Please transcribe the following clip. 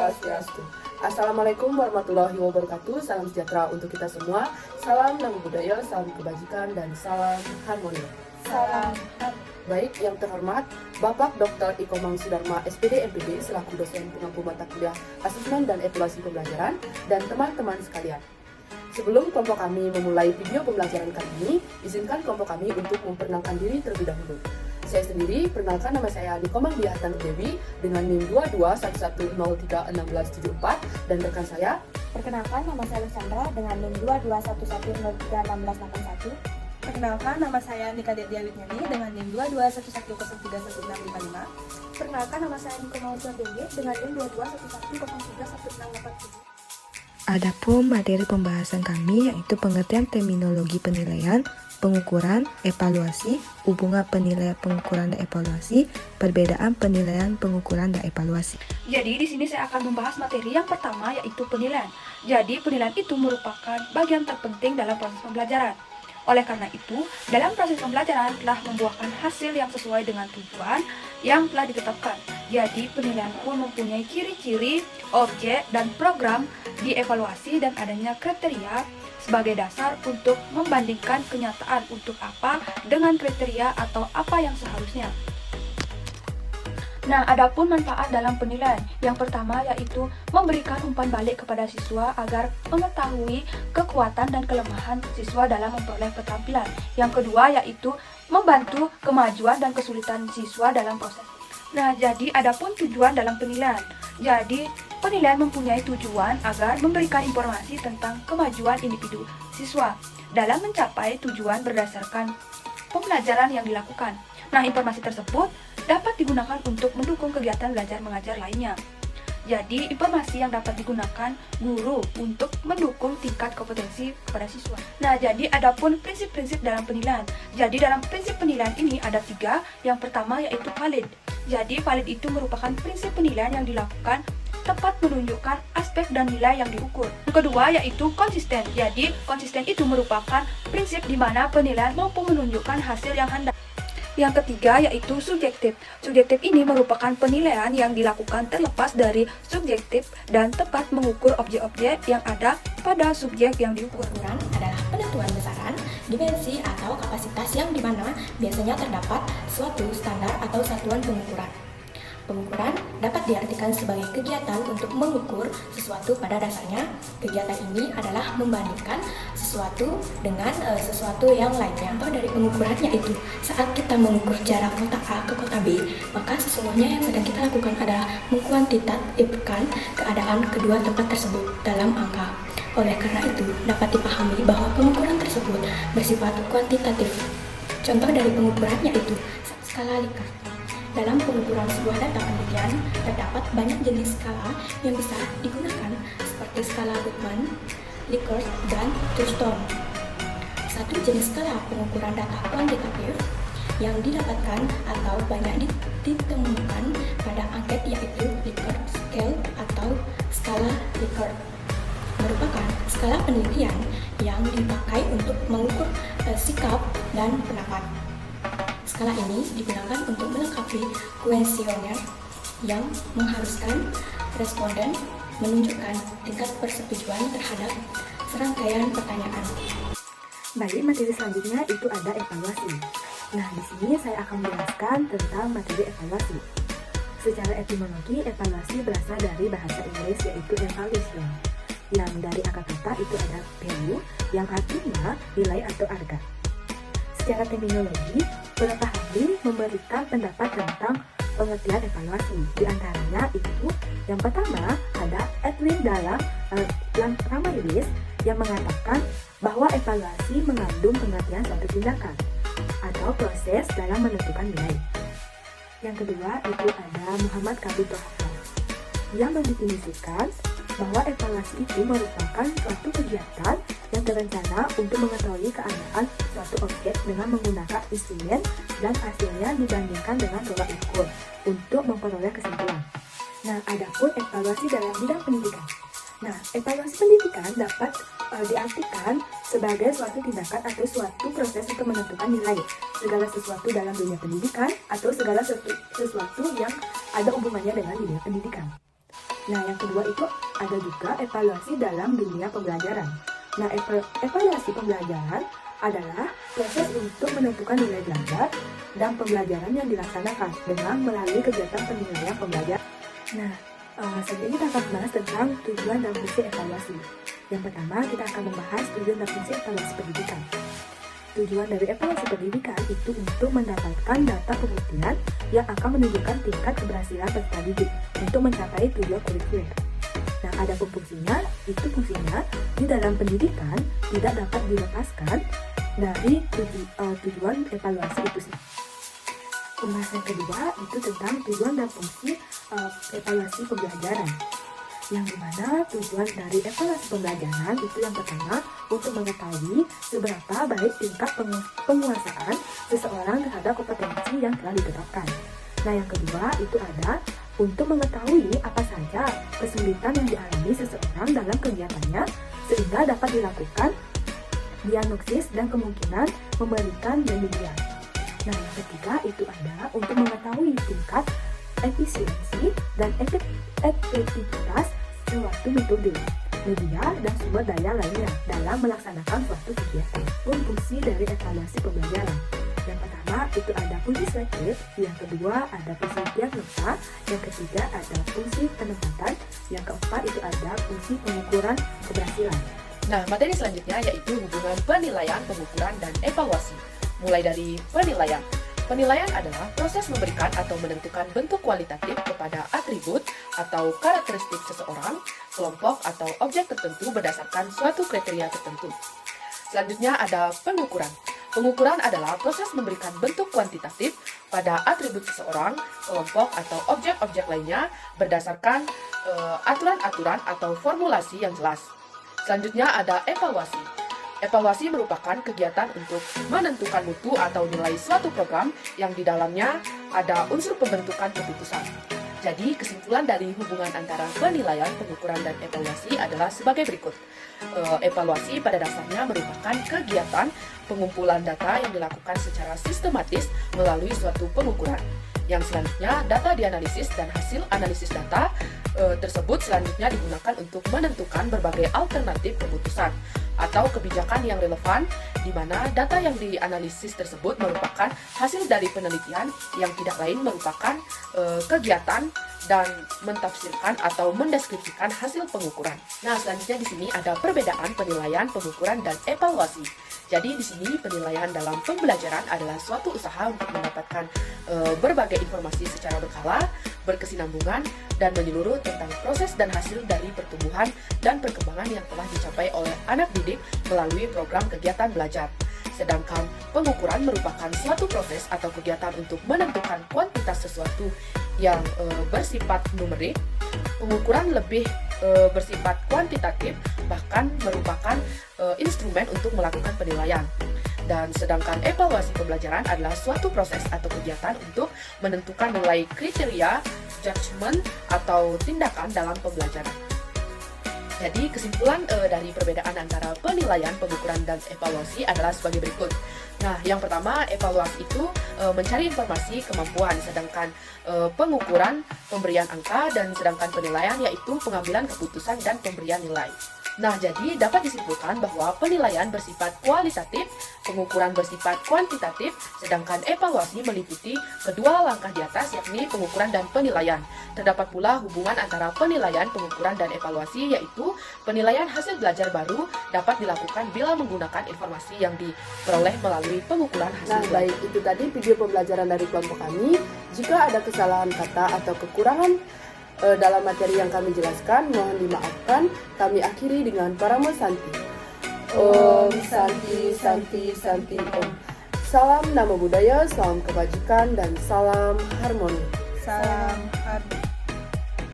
Swastiastu. Assalamualaikum warahmatullahi wabarakatuh. Salam sejahtera untuk kita semua. Salam nama budaya, salam kebajikan, dan salam harmoni. Salam. Baik, yang terhormat Bapak Dr. Ikomang Sudarma, SPD MPD, selaku dosen pengampu mata kuliah Asesmen dan Evaluasi Pembelajaran, dan teman-teman sekalian. Sebelum kelompok kami memulai video pembelajaran kali ini, izinkan kelompok kami untuk memperkenalkan diri terlebih dahulu. Saya sendiri, perkenalkan nama saya Nikomang Diahatan Dewi dengan NIM 2211031674, dan rekan saya. Perkenalkan, nama saya Luxandra dengan NIM 2211031681. Perkenalkan, nama saya Nika Dedia Witnyani dengan NIM 2211031655. Perkenalkan, nama saya Niko Mawar Dewi dengan NIM 2211031687. Adapun materi pembahasan kami yaitu pengertian terminologi penilaian, pengukuran, evaluasi, hubungan penilaian, pengukuran, dan evaluasi, perbedaan penilaian, pengukuran, dan evaluasi. Jadi di sini saya akan membahas materi yang pertama yaitu penilaian. Jadi penilaian itu merupakan bagian terpenting dalam proses pembelajaran. Oleh karena itu, dalam proses pembelajaran telah membuahkan hasil yang sesuai dengan tujuan yang telah ditetapkan. Jadi penilaian pun mempunyai ciri-ciri, objek, dan program dievaluasi dan adanya kriteria sebagai dasar untuk membandingkan kenyataan untuk apa dengan kriteria atau apa yang seharusnya. Nah, adapun manfaat dalam penilaian, yang pertama yaitu memberikan umpan balik kepada siswa agar mengetahui kekuatan dan kelemahan siswa dalam memperoleh keterampilan. Yang kedua yaitu membantu kemajuan dan kesulitan siswa dalam proses. Nah, jadi adapun tujuan dalam penilaian. Jadi, penilaian mempunyai tujuan agar memberikan informasi tentang kemajuan individu siswa dalam mencapai tujuan berdasarkan pembelajaran yang dilakukan. Nah, informasi tersebut dapat digunakan untuk mendukung kegiatan belajar mengajar lainnya. Jadi, informasi yang dapat digunakan guru untuk mendukung tingkat kompetensi kepada siswa. Nah, jadi adapun prinsip-prinsip dalam penilaian. Jadi, dalam prinsip penilaian ini ada 3. Yang pertama yaitu valid. Jadi, valid itu merupakan prinsip penilaian yang dilakukan tepat menunjukkan aspek dan nilai yang diukur. Yang kedua yaitu konsisten. Jadi, konsisten itu merupakan prinsip di mana penilaian mampu menunjukkan hasil yang hendak. Yang ketiga yaitu subjektif. Subjektif ini merupakan penilaian yang dilakukan terlepas dari subjektif dan tepat mengukur objek-objek yang ada pada subjek yang diukur. Pengukuran adalah penentuan besaran, dimensi atau kapasitas yang dimana biasanya terdapat suatu standar atau satuan pengukuran. Pengukuran dapat diartikan sebagai kegiatan untuk mengukur sesuatu pada dasarnya. Kegiatan ini adalah membandingkan sesuatu dengan sesuatu yang lainnya. Contoh dari pengukurannya itu, saat kita mengukur jarak kota A ke kota B, maka sesungguhnya yang sedang kita lakukan adalah mengkuantitatifkan keadaan kedua tempat tersebut dalam angka. Oleh karena itu, dapat dipahami bahwa pengukuran tersebut bersifat kuantitatif. Contoh dari pengukurannya itu, skala Likert. Dalam pengukuran sebuah data penelitian, terdapat banyak jenis skala yang bisa digunakan seperti skala Goodman, Likert, dan Thurston. Satu jenis skala pengukuran data kuantitatif yang didapatkan atau banyak ditemukan pada angket yaitu Likert Scale atau skala Likert. Merupakan skala penelitian yang dipakai untuk mengukur sikap dan pendapat. Skala ini digunakan untuk melengkapi kuesioner yang mengharuskan responden menunjukkan tingkat persetujuan terhadap serangkaian pertanyaan. Baik, materi selanjutnya itu ada evaluasi. Nah, di sini saya akan menjelaskan tentang materi evaluasi. Secara etimologi, evaluasi berasal dari bahasa Inggris yaitu evaluation, yang dari akar kata itu ada value, yang artinya nilai atau harga. Secara terminologi, beberapa ahli memberikan pendapat tentang pengertian evaluasi. Di antaranya itu, yang pertama ada Edwin dalam Ramayulis yang mengatakan bahwa evaluasi mengandung pengertian suatu tindakan atau proses dalam menentukan nilai. Yang kedua itu ada Muhammad Kabir Tohaka yang mendefinisikan bahwa evaluasi itu merupakan suatu kegiatan yang terencana untuk mengetahui keadaan suatu objek dengan menggunakan instrumen dan hasilnya dibandingkan dengan tolak ukur untuk memperoleh kesimpulan. Nah, adapun evaluasi dalam bidang pendidikan. Nah, evaluasi pendidikan dapat diartikan sebagai suatu tindakan atau suatu proses untuk menentukan nilai segala sesuatu dalam dunia pendidikan atau segala sesuatu yang ada hubungannya dengan dunia pendidikan. Nah, yang kedua itu ada juga evaluasi dalam dunia pembelajaran. Nah, evaluasi pembelajaran adalah proses untuk menentukan nilai belajar dan pembelajaran yang dilaksanakan dengan melalui kegiatan penilaian pembelajaran. Nah, selanjutnya kita akan membahas tentang tujuan dan fungsi evaluasi. Yang pertama, kita akan membahas tujuan dan fungsi evaluasi pendidikan. Tujuan dari evaluasi pendidikan itu untuk mendapatkan data pembuktian yang akan menunjukkan tingkat keberhasilan peserta didik untuk mencapai tujuan kurikuler. Nah, ada fungsinya, itu fungsinya di dalam pendidikan tidak dapat dilepaskan dari tujuan evaluasi itu sih. Pembahasan kedua itu tentang tujuan dan fungsi evaluasi pembelajaran. Yang dimana tujuan dari evaluasi pembelajaran itu yang pertama untuk mengetahui seberapa baik tingkat penguasaan seseorang terhadap kompetensi yang telah ditetapkan. Nah, yang kedua itu ada untuk mengetahui apa saja kesulitan yang dialami seseorang dalam kegiatannya sehingga dapat dilakukan diagnosis dan kemungkinan memberikan bimbingan. Nah, yang ketiga itu ada untuk mengetahui tingkat efisiensi dan efektivitas suatu metode, media, dan sumber daya lainnya dalam melaksanakan suatu kegiatan. Fungsi dari evaluasi pembelajaran. Yang pertama itu ada fungsi selektif, yang kedua ada fungsi diagnosa, yang ketiga ada fungsi penempatan, yang keempat itu ada fungsi pengukuran keberhasilan. Nah, materi selanjutnya yaitu hubungan penilaian, pengukuran, dan evaluasi. Mulai dari penilaian. Penilaian adalah proses memberikan atau menentukan bentuk kualitatif kepada atribut atau karakteristik seseorang, kelompok, atau objek tertentu berdasarkan suatu kriteria tertentu. Selanjutnya ada pengukuran. Pengukuran adalah proses memberikan bentuk kuantitatif pada atribut seseorang, kelompok, atau objek-objek lainnya berdasarkan aturan-aturan atau formulasi yang jelas. Selanjutnya ada evaluasi. Evaluasi merupakan kegiatan untuk menentukan mutu atau nilai suatu program yang di dalamnya ada unsur pembentukan keputusan. Jadi, kesimpulan dari hubungan antara penilaian, pengukuran, dan evaluasi adalah sebagai berikut. Evaluasi pada dasarnya merupakan kegiatan pengumpulan data yang dilakukan secara sistematis melalui suatu pengukuran. Yang selanjutnya, data dianalisis dan hasil analisis data tersebut selanjutnya digunakan untuk menentukan berbagai alternatif keputusan atau kebijakan yang relevan, di mana data yang dianalisis tersebut merupakan hasil dari penelitian yang tidak lain merupakan kegiatan dan mentafsirkan atau mendeskripsikan hasil pengukuran. Nah, selanjutnya di sini ada perbedaan penilaian, pengukuran, dan evaluasi. Jadi di sini penilaian dalam pembelajaran adalah suatu usaha untuk mendapatkan berbagai informasi secara berkala, berkesinambungan, dan menyeluruh tentang proses dan hasil dari pertumbuhan dan perkembangan yang telah dicapai oleh anak didik melalui program kegiatan belajar. Sedangkan pengukuran merupakan suatu proses atau kegiatan untuk menentukan kuantitas sesuatu yang bersifat numerik. Pengukuran lebih bersifat kuantitatif, bahkan merupakan instrumen untuk melakukan penilaian. Dan sedangkan evaluasi pembelajaran adalah suatu proses atau kegiatan untuk menentukan nilai kriteria, judgement, atau tindakan dalam pembelajaran. Jadi kesimpulan dari perbedaan antara penilaian, pengukuran, dan evaluasi adalah sebagai berikut. Nah, yang pertama, evaluasi itu mencari informasi kemampuan, sedangkan pengukuran pemberian angka, dan sedangkan penilaian yaitu pengambilan keputusan dan pemberian nilai. Nah, jadi dapat disimpulkan bahwa penilaian bersifat kualitatif, pengukuran bersifat kuantitatif, sedangkan evaluasi meliputi kedua langkah di atas yakni pengukuran dan penilaian. Terdapat pula hubungan antara penilaian, pengukuran, dan evaluasi yaitu penilaian hasil belajar baru dapat dilakukan bila menggunakan informasi yang diperoleh melalui pengukuran hasil belajar. Baik, itu tadi video pembelajaran dari kelompok kami. Jika ada kesalahan kata atau kekurangan dalam materi yang kami jelaskan, mohon dimaafkan. Kami akhiri dengan Paramo Santi. Om Santi Santi Santi Om. Salam nama budaya, salam kebajikan, dan salam harmoni. Salam harmoni.